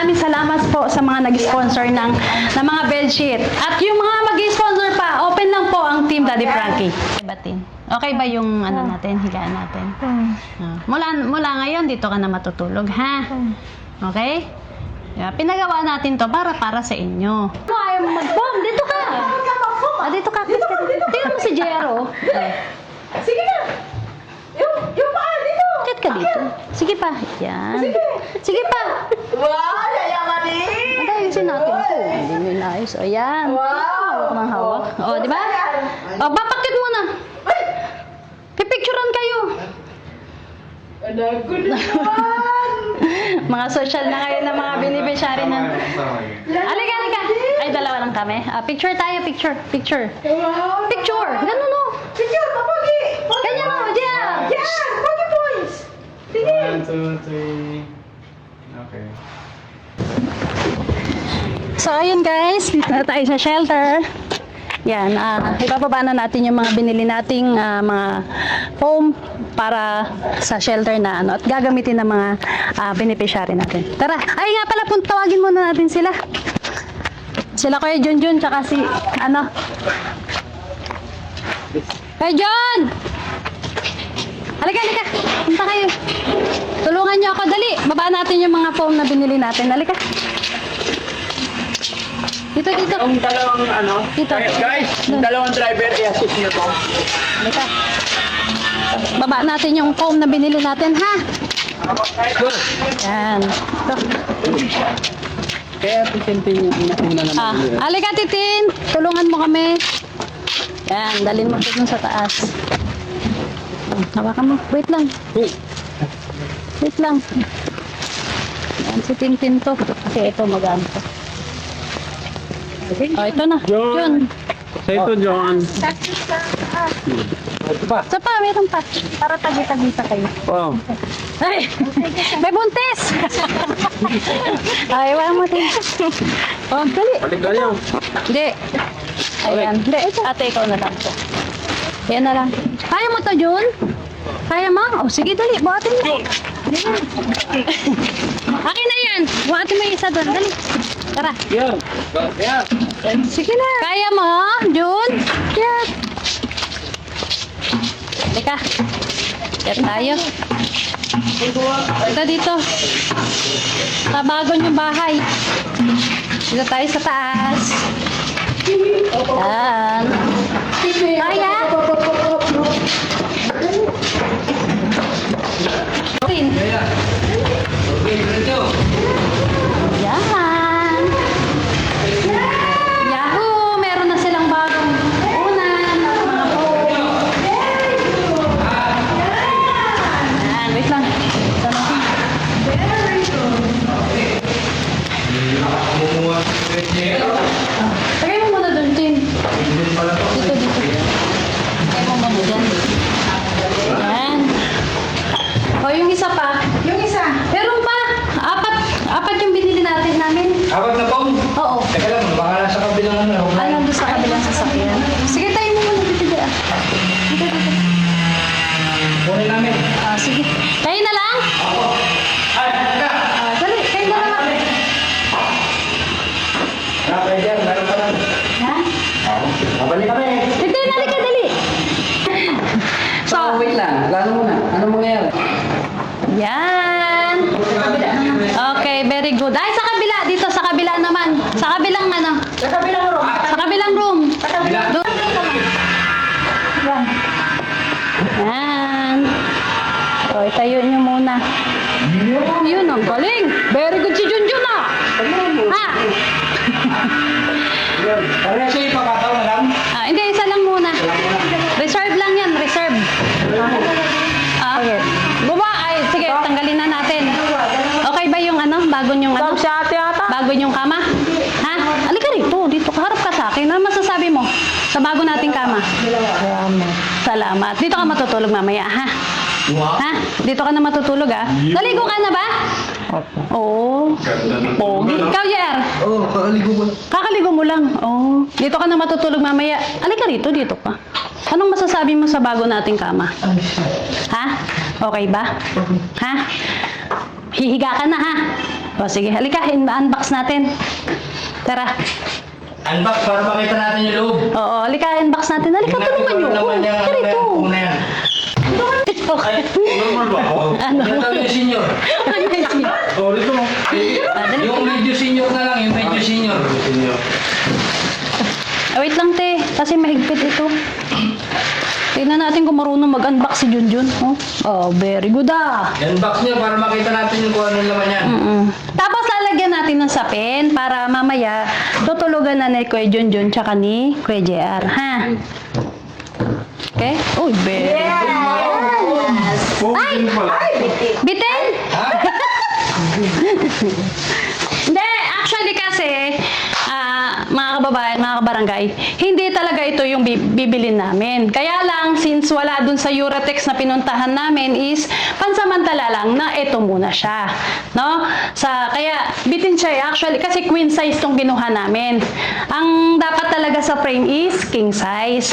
maraming salamat po sa mga nag-sponsor ng mga bedsheet. At yung mga mag-sponsor pa, open lang po ang Team Daddy Frankie. Batin. Okay ba yung ano natin, higaan natin? Mula ngayon, dito ka na matutulog, ha? Okay? Yeah, pinagawa natin to para sa inyo. Ayaw mo mag-pom, dito ka! Dito ka. Tingnan mo si Jero. Sige na! Yung paa dito! Kit ka dito. Sige pa. Yan. Sige pa. Wow! Yayamanin! Ano ayusin natin ito? Hindi mo inayos. O yan. Wow! Hawak ng hawak. O, di ba? O, papakit muna. Pipicturean kayo. Good naman! Mga social na kayo ng mga beneficiary na. Alika. Ay, dalawa lang kami. Picture tayo, picture. Wow! Picture. Ganun o. Picture! Papagi! Ganyan o, diyan. Yan! Pagi boys! Sige! 1, 2, 3. Okay. So, ayun guys. Dito na tayo sa shelter. Yan. Ipapaba na natin yung mga binili nating mga foam para sa shelter na ano. At gagamitin ng mga beneficiary natin. Tara. Ay nga pala, tawagin muna natin sila. Sila Kuya Junjun, tsaka si, ano? Kuya Jun! Halika. Punta kayo. Tulungan niyo ako. Dali. Baba natin yung mga foam na binili natin. Halika. Dito. Yung dalawang ano? Dito. Guys, yung dalawang driver, i-assist nyo to. Halika. Baba natin yung foam na binili natin, ha? Yan. Ito. Kaya titintin yung una naman. Halika, Titin. Tulungan mo kami. Yan. Dalhin mo ito dun sa taas. Hawakan mo. Wait lang. Yan, si Tintin to. Kasi ito magaan to. Ito na. Yun. Sa ito, John. Ito pa. Sa pa, meron pa. Para tagi-tagisa kayo. Wow. Ay! May buntis! Ay, wala mo din. Oh, dali. Balik ka niyo. Hindi. Ayan. Hindi, ate, ikaw na lang po. Yan na lang. Kaya mo to, Jun? Kaya mo? Oh, sige, dali. Buhatin mo. Akin na yan. Buhatin mo yung isa doon. Dali. Tara. Yan. Sige na. Kaya mo, Jun? Yan. Teka. Yan tayo. Dito. Sa bago niyong bahay. Dito tayo sa taas. Yan. Kaya? Yan. Yahoo! Meron na silang bagong unan. Mga phone. Yan. Wait lang. Ito na. Tagay mo muna doon, Jin. Dito. Tagay mo muna dyan. Yan. O, yung isa pa. Yung isa! Meron pa. Apat yung binili namin. Apat na pong. Oo. Teka lang, baka nasa kabilang ano. Ay, nandun sa kabilang sasakyan. Sige, tayo mo muna dito. Dito. Kunin namin. Sige. Kayo na lang? Ay, teka. Dali, kayo na lang. Driver, meron pa lang. Ha? Oo. Babalik kami. Hindi, nalika, dali. So, wait lang. Plano muna. Anong mangyayari? Yan. Okay, very good. Ay, sa kabila. Dito, sa kabila naman. Sa kabilang ano? Sa kabilang room! Sa kabilang room. Doon. Yan. So, itayo nyo muna. Yun, ang galing. Very good si Junjun, ah. Ha? Kaya siya ipakataw na lang. Hindi, isa lang muna. Reserve lang yan, reserve. Baba, ay, sige, tanggalin na natin. Okay ba yung ano, bago yung ano? Sa ate ata? Bago yung kama? Ha? Alika rito, dito, harap ka sa akin. Ano masasabi mo sa bago nating kama? Salamat. Dito ka matutulog mamaya, ha? Ha? Dito ka na matutulog, ha? Naligo ka na ba? Oo. Pogi. Ikaw, Jer? Oo, kakaligo mo. Kakaligo mo lang. Oh. Dito ka na matutulog mamaya. Alika rito, dito ka. Anong masasabi mo sa bago nating kama? Ha? Okay ba? Ha? Hihiga ka na, ha? O sige, halika, unbox natin. Tara. Unbox para makita natin yung loob. Oo, halika, unbox natin. Halika, tulungan nyo. Naman yung Tara ito. una yan. Ay, normal ba ako? Ano? Yan kami yung senior. Oh, dito mo. Yung medyo senior na lang, yung medyo senior. Wait lang, te. Kasi mahigpit ito. Tingnan natin kung marunong mag-unbox si Junjun. Oh, very good ah. Unbox niya para makita natin yung kung ano naman yan. Tapos lalagyan natin ng sapin para mamaya tutulugan na ni Kuya Junjun tsaka ni Kuya JR, ha? Okay? Uy, very good. Ay! Bitin! Ha? Hindi, actually kasi, mga kababayan, mga kabarangay, hindi talaga ito yung bibilin namin. Kaya lang, since wala dun sa Eurotex na pinuntahan namin is, pansamantala lang na ito muna siya. No? Kaya, bitin siya actually, kasi queen size tong binuha namin. Ang dapat talaga sa frame is king size.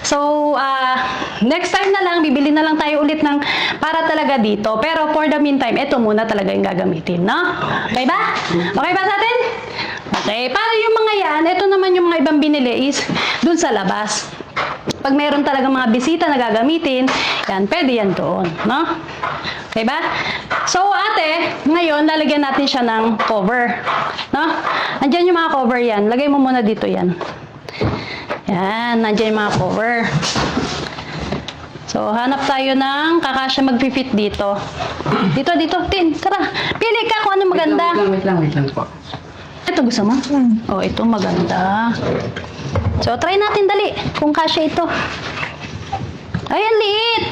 So, next time na lang, bibili na lang tayo ulit ng para talaga dito. Pero for the meantime, ito muna talaga yung gagamitin, no? Okay ba? Okay ba sa atin? Okay. Para yung mga yan, ito naman yung mga ibang binili is dun sa labas. Pag meron talaga mga bisita na gagamitin, yan, pwede yan doon, no? Okay ba? So, ate, ngayon, lalagyan natin siya ng cover, no? Andyan yung mga cover yan. Lagay mo muna dito yan. Yan, nandiyan yung mga cover. So, hanap tayo ng kakasya mag-fit dito. Dito, Tin. Tara, pili ka kung ano maganda. Wait lang po. Ito gusto mo? Oh, ito maganda. So, try natin dali kung kasya ito. Ay, ang liit.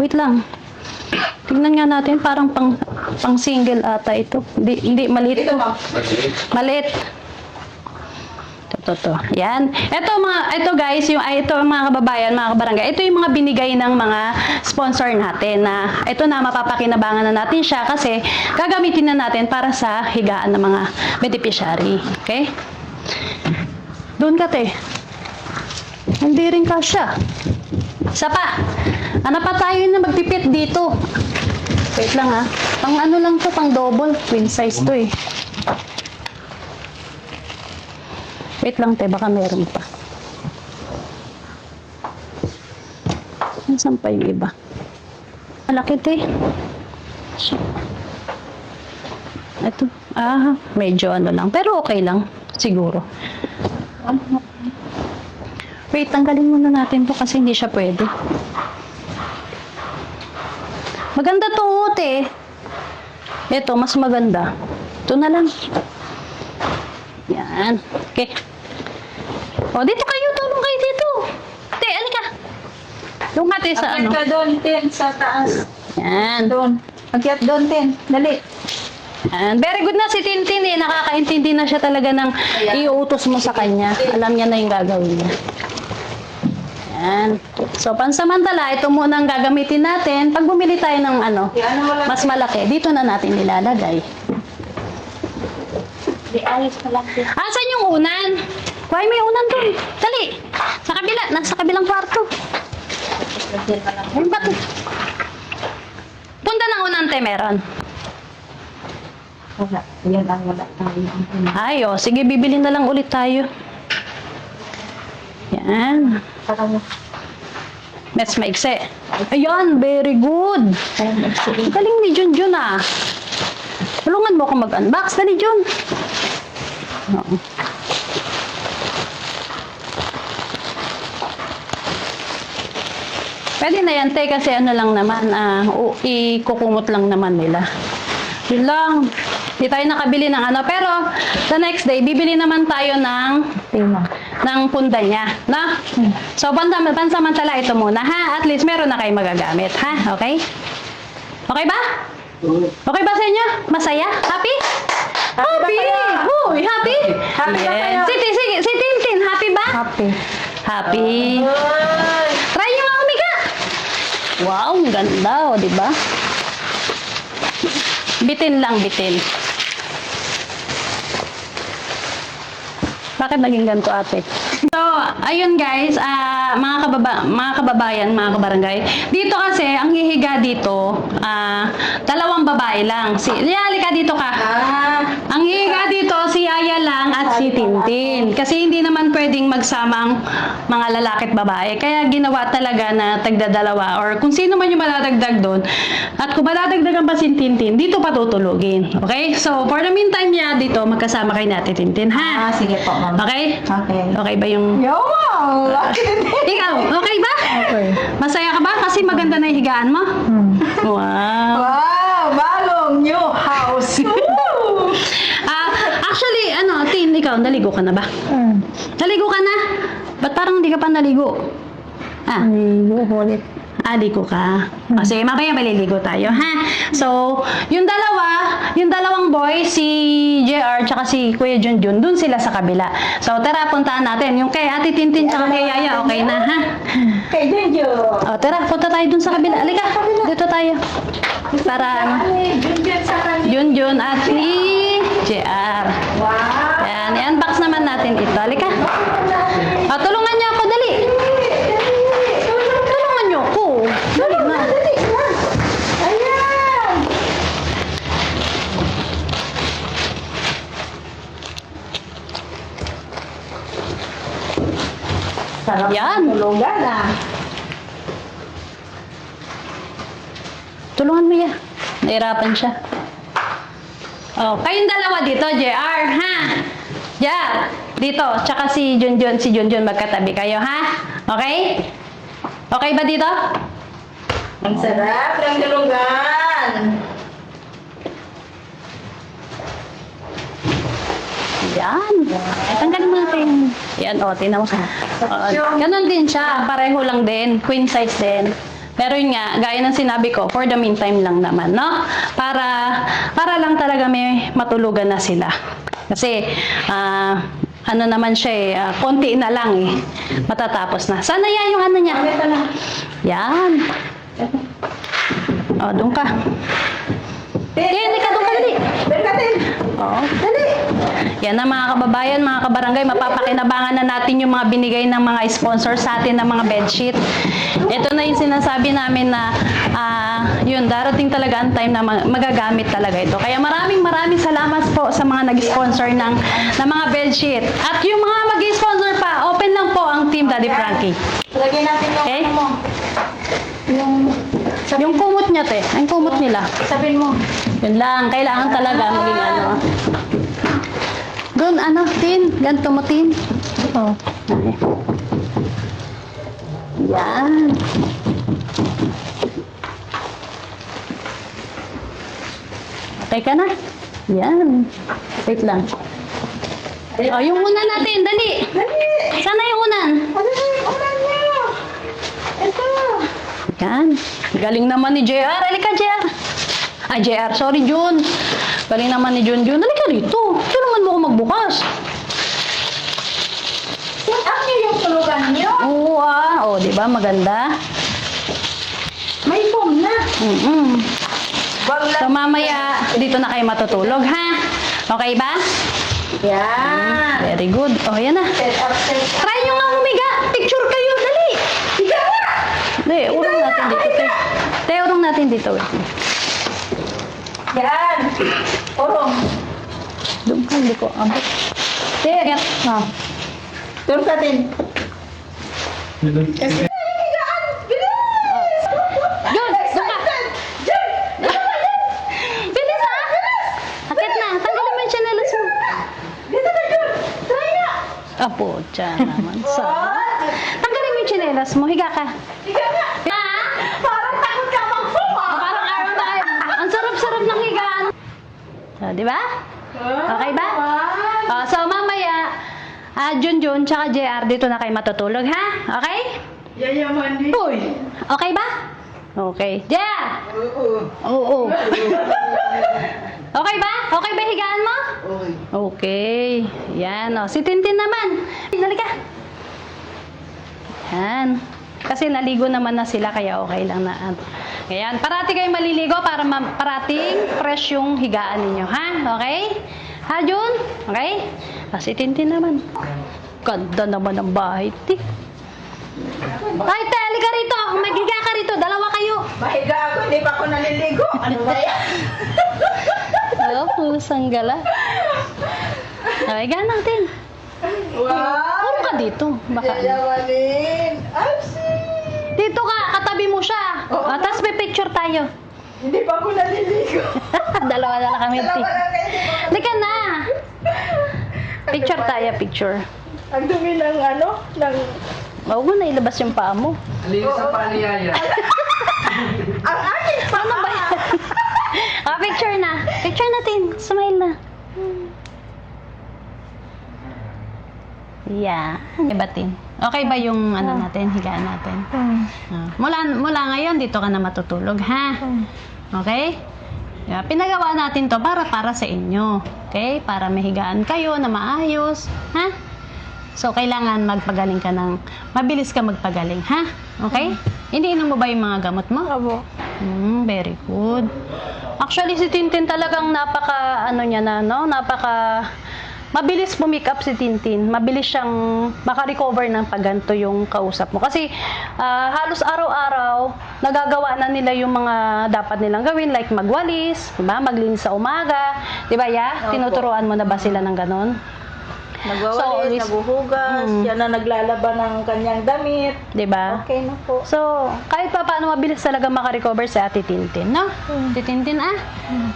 Wait lang. Tingnan nga natin, parang pang single ata ito. Hindi maliit to. Maliit. Ito. Yan. Ito guys, ito mga kababayan, mga kabarangay. Ito yung mga binigay ng mga sponsor natin na ito na mapapakinabangan na natin siya kasi gagamitin na natin para sa higaan ng mga beneficiary. Okay? Doon ka, te. Hindi rin kasya. Isa pa. Ano pa tayo na magpipit dito? Wait lang ha. Pang ano lang to, pang double. Queen size to eh. Wait lang, te, baka meron pa. Nasaan pa yung iba? Malaki, te. Ito. Medyo ano lang. Pero okay lang. Siguro. Wait, tanggalin muna natin to kasi hindi siya pwede. Maganda to, te. Ito, mas maganda. Ito na lang. Yan. Okay. O, dito kayo. Tulong kayo dito. Te, alika. Yung ate sa ano. Akyat ka doon, Tin, sa taas. Yan. Doon. Akyat doon, Tin. Dali. Yan. Very good na si Tintin eh. Nakakaintindi na siya talaga ng iuutos mo sa kanya. Alam niya na yung gagawin niya. Yan. So, pansamantala, ito muna ang gagamitin natin. Pag bumili tayo ng ano, mas malaki, dito na natin nilalagay. Di ayos na lang, Tin. Asan yung unan? Kuhay mo yung unan doon. Dali. Sa kabila. Nasa kabilang kwarto. Ayun ba ito? Punta ng unan, te, meron. Wala. Yan ang wala tayo. Ay, oh, sige, bibili na lang ulit tayo. Yan. Parang Mas maikse. Ayan, very good. Galing ni Junjun ah. Tulungan mo ako mag-unbox. Dali, Jun. Oo. Pwede na yan, te, kasi ano lang naman, ikukumot lang naman nila. Yun lang. Di tayo nakabili ng ano. Pero, the next day, bibili naman tayo ng punda niya. No? So, pansamantala ito muna, ha? At least, meron na kayo magagamit, ha? Okay? Okay ba? Okay ba sa inyo? Masaya? Happy? Happy! Uy, happy? Happy ba kayo? Sige. Si Tintin, happy ba? happy. Happy. Try nyo nga umiga. Wow, ang ganda, o, di ba? Bitin lang, bitin. Bakit naging ganito, ate? So, ayun guys, mga kababayan, mga kabarangay. Dito kasi, ang hihiga dito, dalawang babae lang. Halika dito ka. Tintin. Kasi hindi naman pwedeng magsama ang mga lalaki at babae. Kaya ginawa talaga na tagdadalawa or kung sino man yung madadagdag doon. At kung madadagdagan pa si Tintin, dito patutulugin. Okay? So, for the meantime, dito magkasama kayo natin, Tintin, ha? Sige po, ma'am. Okay? Okay. Okay ba yung... Yo, wow! Ikaw, okay ba? Okay. Masaya ka ba? Kasi maganda na yung higaan mo? Wow. Wow! Balong new house! Woo! Actually, Tin, ikaw, naligo ka na ba? Naligo ka na? Ba't parang hindi ka pa naligo? Ulit. Ligo ka. O, sige, mamaya maliligo tayo, ha? So, yung dalawang boy, si JR tsaka si Kuya Junjun, dun sila sa kabila. So, tara, puntaan natin. Yung kay Ate Tintin tsaka kay Yaya, okay na, ha? Kay Junjo. O, tara, punta tayo dun sa kabila. Alika, dito tayo. Para, Junjun sa kanya. Junjun at ni JR. Wow! Yan, i-unbox naman natin ito. Alika. O, tulungan niyo ako, dali. Tulungan niyo ako. Dali na. Ayan! Sarap Yan. tulugan Tulungan mo yan. Nahirapan siya. Oh, kayong dalawa dito, JR, ha? JR, dito. Tsaka si Junjun magkatabi kayo, ha? Okay? Okay ba dito? Ang sarap ng tulugan. Yan. Tanggalin mo natin. Yan, tinan mo. Ganon din siya. Pareho lang din. Queen size din. Pero yun nga, gaya ng sinabi ko, for the meantime lang naman, no? Para lang talaga may matulugan na sila. Kasi, ano naman siya konti na lang matatapos na. Sana yan yung ano niya. Yan. Doon ka. Hindi ka doon ka, dali. Berkatin! Oo. Dali! Yan na mga kababayan, mga kabarangay, mapapakinabangan na natin yung mga binigay ng mga sponsor sa atin ng mga bedsheet. Ito na yung sinasabi namin na yun, darating talaga ang time na magagamit talaga ito. Kaya maraming salamat po sa mga nag-sponsor ng mga bedsheet. At yung mga mag-sponsor pa, open lang po ang Team Daddy Frankie. Lagyan natin yung Okay? ano mo. Yung kumot niya, te. Ang kumot nila. Sabihin mo. Yun lang. Kailangan talaga maging ano. Doon, Tin. Ganito mo, Tin. Oo. Yan. Okay ka na? Yan. Wait lang. Yung unan natin. Dali. Dali! Sana yung unan. Ano na yung ulan niyo? Ito! Yan. Galing naman ni JR. Halika, JR. Ay, JR. Sorry, Jun. Galing naman ni Junjun. Halika rito. Tulungan mo ako magbukas. Set up niyo yung tulugan niyo. Oo, di ba? Maganda. May foam na. Wag So, lang. mamaya, dito na kayo matutulog, ha? Okay ba? Yan. Very good. Yan na. Set up. Try nyo nga humiga. Picture kayo. Dali. Higa nga! Hindi, urong natin dito, te. Te, urong natin dito. Yan. Urong. Doon ka, hindi ko abot. Te, yan. Turun ka din. Kasi higaan. Bilis! Jun, doon ka. Jun! Bilis, ha? Akit na. Tanggalin mo yung chanelas mo. Dito na, Jun! Try na! Apo, dyan naman. Tanggalin mo yung chanelas mo. Higa ka. Higa nga! Ha? Parang takot ka mag-foam, Parang araw tayo. Ang sarap-sarap ng higaan. Di ba? Okay ba? So, mamaya, Junjun tsaka JR, dito na kayo matutulog, ha? Okay? Yayaman din. Uy! Okay ba? Okay. JR! Oo. Okay ba? Okay ba higaan mo? Okay. Yan, si Tintin naman. Halika. Yan. Kasi naligo naman na sila, kaya okay lang na. Ayan, parati kayo maliligo para parating fresh yung higaan ninyo, ha? Okay? Ha, Jun? Okay? Si Tintin naman. Ganda naman ng bahay, ti. Ay, te, halika rito. Maghiga ka rito. Dalawa kayo. Mahiga ako, hindi pa ako naliligo. Ano ba yan? Pusang gala. Okay, higa natin. Wow! Puro ka dito. Baka. Yayamanin. Absi! Dito ka, katabi mo siya. Oo. Tapos may picture tayo. Hindi pa ako naliligo. Dalawa na lang kami. Dalawa lang kayo, hindi pa ako- Halika na. Picture tayo, picture. Ang dumi ng ano, ng... Huwag mo na ilabas yung paa mo. Halika sa paniyaya. Ang aking pa! Ano ba yan? Picture na. Picture natin. Smile na. Yeah. Ibatin. Okay ba yung ano natin, higaan natin? Mula ngayon, dito ka na matutulog, ha? Okay? Yeah, pinagawa natin to para sa inyo. Okay? Para mahigaan kayo na maayos. Ha? So, kailangan magpagaling ka ng... Mabilis ka magpagaling, ha? Okay? Iniinom mo ba yung mga gamot mo? Abo. Very good. Actually, si Tintin talagang mabilis pumick up si Tintin. Mabilis siyang makarecover ng pagganto yung kausap mo. Kasi halos araw-araw, nagagawa na nila yung mga dapat nilang gawin, like magwalis, diba? Maglinis sa umaga. Diba, ya? Opo. Tinuturuan mo na ba sila ng ganon? Nagwawalis, naguhugas, siya na naglalaba ng kanyang damit. Diba? Okay na po. So, kahit pa paano mabilis talaga makarecover si Ate Tintin, no? Ate Tintin,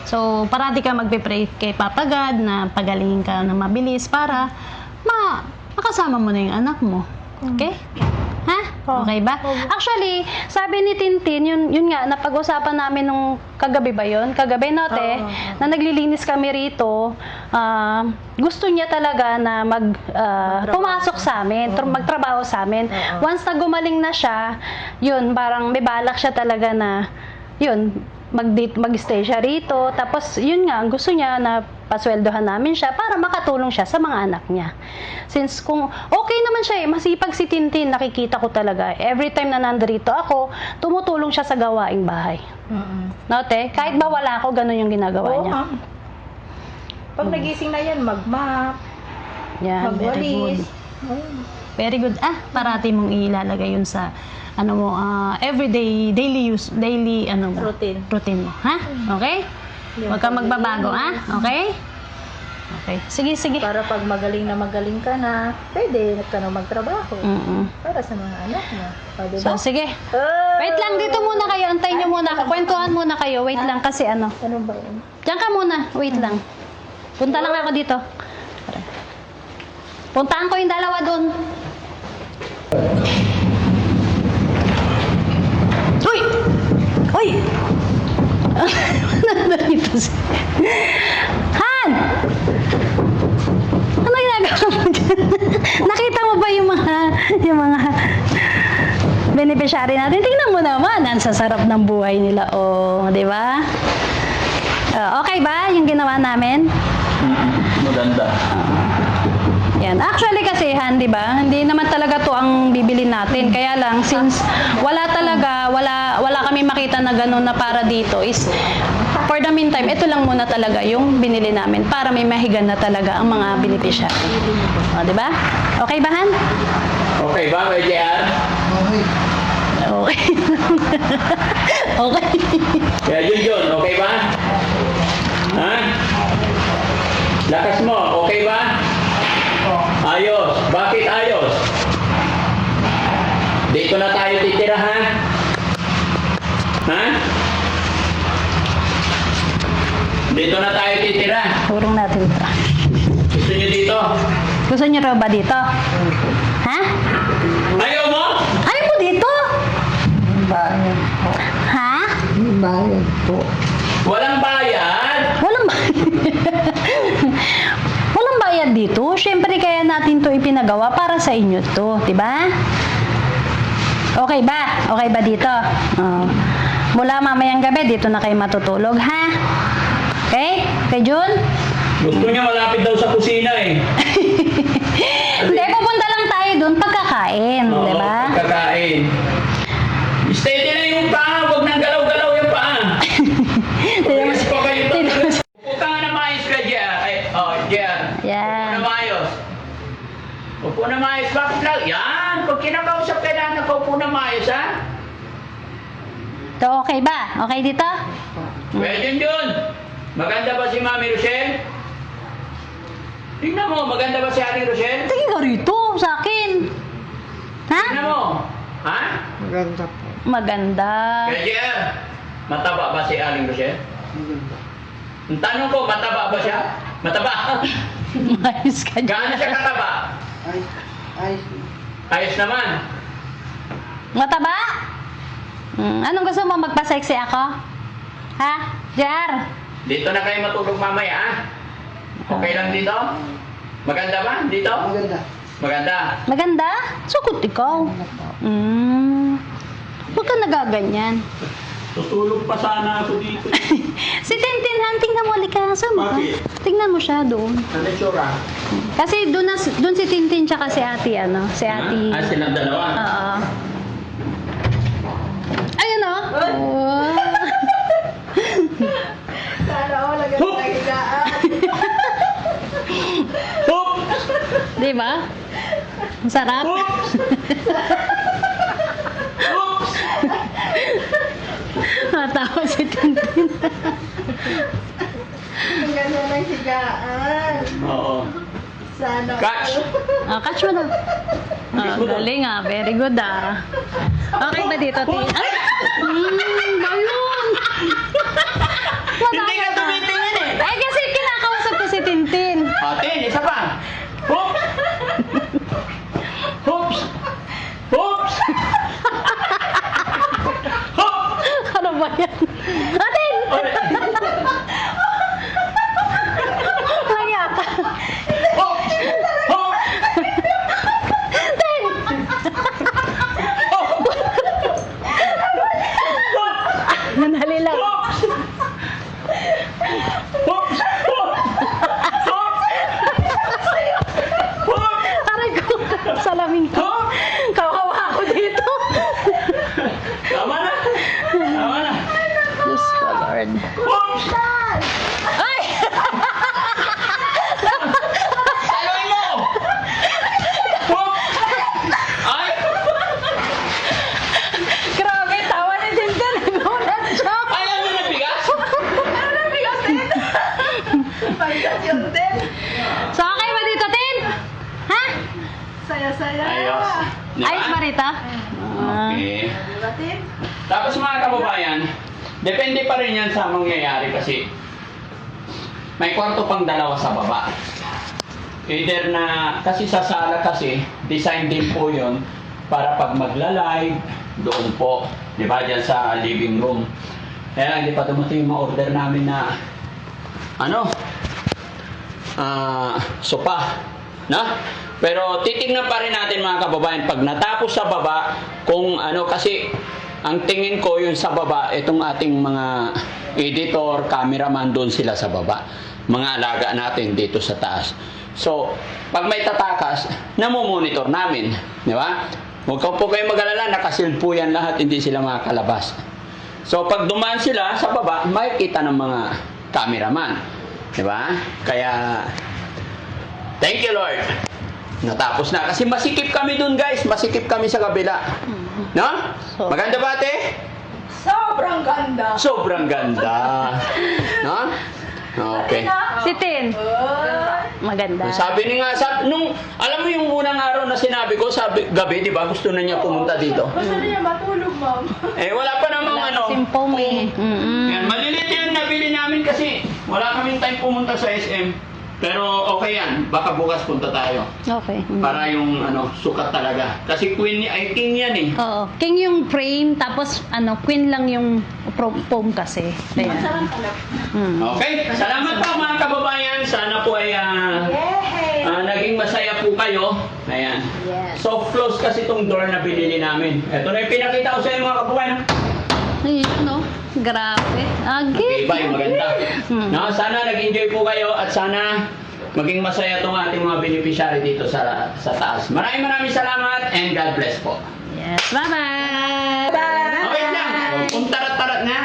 So, parati ka magpe-pray kay Papa God na pagalingin ka na mabilis para makasama mo na yung anak mo. Okay? Ha? Okay ba? Actually, sabi ni Tintin, yun nga, napag-usapan namin nung kagabi ba yun? Kagabi, no, te? Na naglilinis kami rito. Gusto niya talaga na pumasok sa amin, magtrabaho sa amin. Once na gumaling na siya, yun, parang may balak siya talaga na, yun, mag-stay siya rito. Tapos, yun nga, gusto niya na pasweldohan namin siya para makatulong siya sa mga anak niya. Since kung okay naman siya, masipag si Tintin, nakikita ko talaga. Every time na nandito ako, tumutulong siya sa gawaing bahay. No, te? Kahit ba wala ako, ganun yung ginagawa Oo, niya. ma'am. Pag nagising na yan, mag-map, Yan, very good. magwalis. Very good. Parati mong ilalagay yun sa everyday, daily routine mo. Ha? Okay? Huwag kang magbabago, Okay? Okay. Sige. Para pag magaling ka na, pwede ka na magtrabaho. Para sa mga anak mo. O, diba? So, sige. Wait lang, dito muna kayo. Antayin nyo muna. Kwentuhan muna kayo. Wait lang kasi Ano ba yun? Diyan ka muna. Wait lang. Punta lang ako dito. Puntaan ko yung dalawa doon. Uy! Uy! Nandito si... Han! Ano ginagawa mo dyan? Nakita mo ba yung mga beneficiary natin? Tingnan mo naman. Ang sasarap ng buhay nila. Di ba? Okay ba yung ginawa namin? Maganda. Yan. Actually kasi, Han, di ba? Hindi naman talaga to ang bibilin natin. Kaya lang, since wala kami makita na gano'n na para dito is, for the meantime, ito lang muna talaga yung binili namin para may mahigan na talaga ang mga beneficiary. O, di ba? Okay ba, Han? Okay ba, may JR? Okay. Okay. Kaya Junjun, okay ba? Ha? Lakas mo, okay ba? Ayos. Bakit ayos? Dito na tayo titira, ha? Ha? Dito na tayo titira. Urong natin ito. Gusto niyo dito? Gusto niyo raw ba dito? Ha? Ayaw mo? Ayaw mo dito? Bayad po. Ha? Bayad po. Walang bayad? Walang Walang bayad dito. Siyempre kaya natin to ipinagawa para sa inyo to, 'di ba? Okay ba? Okay ba dito? Mula mamayang gabi dito na kayo matutulog, ha? Okay? Kay Jun? Gusto niya malapit daw sa kusina eh. Hindi, pupunta lang tayo doon pagkakain, Oo, 'di ba? pagkakain. Steady na yung paa, huwag nang galaw-galaw yung paa. Pwes pa kayo doon. Upo ka nga na maayos ka, Jer. Jer. Yan. Upo na maayos. Upo na maayos. Bakit lang? Yan. Pag kinakausap ka na, nakaupo na maayos, ha? So, okay ba? Okay dito? Pwede yun. Maganda ba si Mami Rochelle? Tingnan mo, maganda ba si Ate Rochelle? Tingin ko rito sa akin? Ha? Tingnan mo. Ha? Maganda po. Maganda. Grajier, mataba ba si Aling Rochelle? Maganda. Ang tanong ko, mataba ba siya? Mataba. Ayos ka Gaano siya dyan. kataba? Ayos. Ayos. Ayos naman. Mataba? Anong gusto mo? Magpa-sexy ako? Ha? Jar? Dito na kayo matulog mamaya, ha? Okay lang dito? Maganda ba? Dito? Maganda. Maganda. Maganda? Sukot ikaw. Huwag ka nagaganyan. Tutulog pa sana ako dito. Si Tintin, Han, tingnan mo, halika. Saan mo ka? Bakit? Tingnan mo siya doon. Ano tsura? Kasi doon si Tintin tsaka si Ate, ano? Si Ate. Ah, silang dalawa. Oo. Ayun, oh. Oh. Sana ako lagyan Hup! ng higaan. Oops! Di ba? Ang sarap. Oops! Oops! Natawa si Tintin. Ang ganda ng higaan. Oo. Sana Catch! Catch mo na. Galing ah. Very good ah. Okay ba dito, Tin? Ay! Balon! Hindi ka tumitingin eh! Ay, kasi kinakausap ko si Tintin. Tin, isa pa! Oops! Oops! Oops! Oops! Ano ba yan? Atin! Kaya ka. Oops! Oops! Manali lang. Oops! Oops! Aray ko. Salamin ko. Kawawa ako dito. Tama na! Tama na! Diyos ko, Lord. Oops! Ay! Saluhin mo! Oops! Ay! Grabe, tawa ni Tintin. Nagulat siya. Ay, ano na bigas? Ano bigas din? Pagkat yun din. So, okay ba dito, Tin? Ha? Saya-saya. Ayos. Diba? Ayos ba rito? Okay. Diba, Tin? Tapos mga kababayan, depende pa rin yan sa mangyayari kasi may kwarto pang dalawa sa baba. Either na, kasi sa sala kasi, design din po yun para pag magla-live, doon po. Di ba? Diyan sa living room. Kaya lang, hindi pa dumating yung mga order namin na sopa. Na? Pero titignan pa rin natin mga kababayan pag natapos sa baba kung ano kasi ang tingin ko yung sa baba itong ating mga editor, cameraman doon sila sa baba. Mga alaga natin dito sa taas. So, pag may tatakas, namomonitor namin. Di ba? Huwag po kayo mag-alala, nakasil po yan lahat, hindi sila makakalabas. So, pag dumaan sila sa baba, makikita ng mga cameraman. Di ba? Kaya, thank you Lord. Natapos na. Kasi masikip kami dun guys. Masikip kami sa kabila. No? Maganda ba ate? Sobrang ganda. Sobrang ganda. No? Okay. Si Tin. Maganda. Sabi ni nga, alam mo yung unang araw na sinabi ko, sabi, gabi, di ba, gusto na niya pumunta dito. Gusto niya matulog, ma'am. Eh, wala pa namang Wala ano. kasing foam eh. Yan, malilit yan nabili namin kasi wala kaming time pumunta sa SM. Pero okay yan, baka bukas punta tayo. Okay. Para yung sukat talaga. Kasi queen ay king yan eh. Oo. King yung frame, tapos queen lang yung foam kasi. Ayan. Masarang kalap. Okay, salamat po mga kababayan. Sana po ay Yay! naging masaya po kayo. Ayan. Yes. Soft close kasi itong door na binili namin. Ito na yung pinakita ko sa inyo mga kababayan. Ayun, no? Grabe. Okay, Agi. bye, maganda. No, sana nag-enjoy po kayo at sana maging masaya itong ating mga beneficiary dito sa taas. Maraming salamat and God bless po. Yes. Bye-bye. Okay lang, puntarat-tarat na.